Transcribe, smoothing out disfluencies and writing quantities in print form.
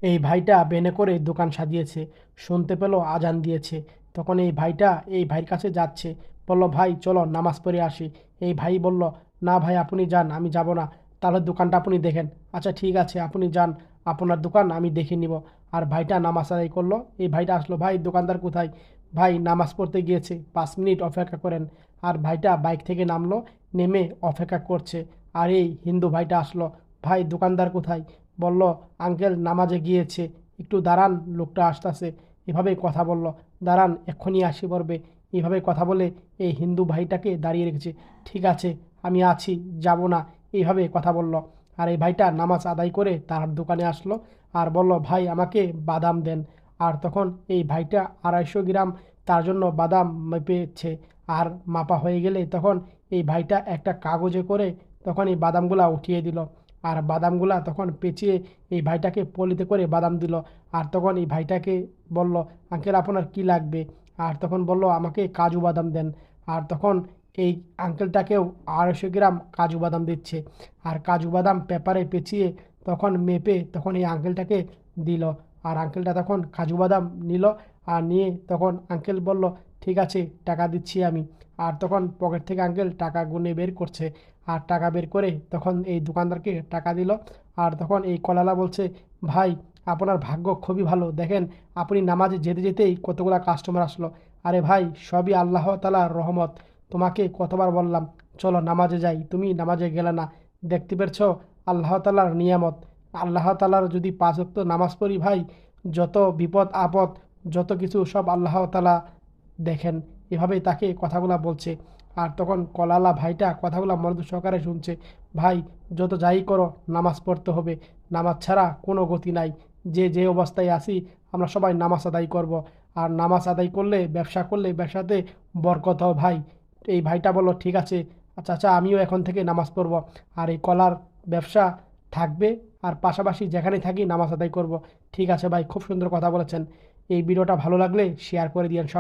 এই ভাইটা বেনে করে দোকান সাজিয়েছে, শুনতে পেল আজান দিয়েছে। তখন এই ভাইটা এই ভাইয়ের কাছে যাচ্ছে, বলল ভাই চলো নামাজ পড়ে আসি। এই ভাই বলল, না ভাই আপনি যান, আমি যাব না, তাহলে দোকানটা আপনি দেখেন। আচ্ছা ঠিক আছে আপনি যান, আপনার দোকান আমি দেখে নিব। আর ভাইটা নামাজ আদায় করলো। এই ভাইটা আসলো, ভাই দোকানদার কোথায়? ভাই নামাজ পড়তে গিয়েছে, 5 মিনিট অপেক্ষা করেন। আর ভাইটা বাইক থেকে নামলো, নেমে অপেক্ষা করছে। আর এই হিন্দু ভাইটা আসলো, ভাই দোকানদার কোথায়? বলল, আঙ্কেল নামাজে গিয়েছে, একটু দাঁড়ান, লোকটা আসতেছে। এভাবেই কথা বলল, দাঁড়ান এক্ষুনি আসি পড়বে। এইভাবে কথা বলে এই হিন্দু ভাইটাকে দাঁড়িয়ে রেখেছে। ঠিক আছে আমি আছি, যাব না, এইভাবে কথা বলল। আর এই ভাইটা নামাজ আদায় করে তার দোকানে আসলো আর বলল, ভাই আমাকে বাদাম দেন। আর তখন এই ভাইটা 250 গ্রাম তার জন্য বাদাম মেপেছে। আর মাপা হয়ে গেলে তখন এই ভাইটা একটা কাগজে করে তখন এই বাদামগুলা উঠিয়ে দিল। আর বাদামগুলা তখন পেঁচিয়ে এই ভাইটাকে পলিতে করে বাদাম দিল। আর তখন এই ভাইটাকে বলল, আঙ্কেল আপনার কি লাগবে? আর তখন বলল, আমাকে কাজু বাদাম দেন। আর তখন এই আঙ্কেলটাকেও 250 গ্রাম কাজু বাদাম দিচ্ছে। আর কাজু বাদাম পেপারে পেঁচিয়ে তখন মেপে তখন এই আঙ্কেলটাকে দিল। আর আঙ্কেলটা তখন কাজু বাদাম নিল। আর নিয়ে তখন আঙ্কেল বলল, ঠিক আছে টাকা দিচ্ছি আমি। আর তখন পকেট থেকে আঙ্কেল টাকা গুনে বের করছে। আর টাকা বের করে তখন এই দোকানদারকে টাকা দিল। আর তখন এই কলালা বলছে, ভাই আপনার ভাগ্য খুবই ভালো, দেখেন আপনি নামাজে যেতে যেতেই কতগুলা কাস্টমার আসলো। আরে ভাই সবই আল্লাহ তাআলার রহমত, তোমাকে কতবার বললাম চলো নামাজে যাই, তুমি নামাজে গেলে না। দেখতে পেরেছ আল্লাহ তাআলার নিয়ামত। আল্লাহ তাআলার যদি 5 ওয়াক্ত নামাজ পড়ি ভাই, যত বিপদ আপদ যত কিছু সব আল্লাহ তাআলা দেখেন। এভাবেই তাকে কথাগুলা বলছে। আর তখন কলালা ভাইটা কথাগুলা মনোযোগ সহকারে শুনছে। ভাই যত যাই করো নামাজ পড়তে হবে, নামাজ ছাড়া কোনো গতি নাই। যে যে অবস্থায় আছি আমরা সবাই নামাজ আদায় করব। আর নামাজ আদায় করলে ব্যবসা করলে ব্যবসাতে বরকত হয় ভাই। এই ভাইটা বলল, ঠিক আছে আচ্ছা আচ্ছা আমিও এখন থেকে নামাজ পড়ব। আর এই কলার ব্যবসা থাকবে, আর পাশাপাশি যেখানে থাকি নামাজ আদায় করব। ঠিক আছে ভাই, খুব সুন্দর কথা বলেছেন। এই ভিডিওটা ভালো লাগলে শেয়ার করে দিয়েন সব।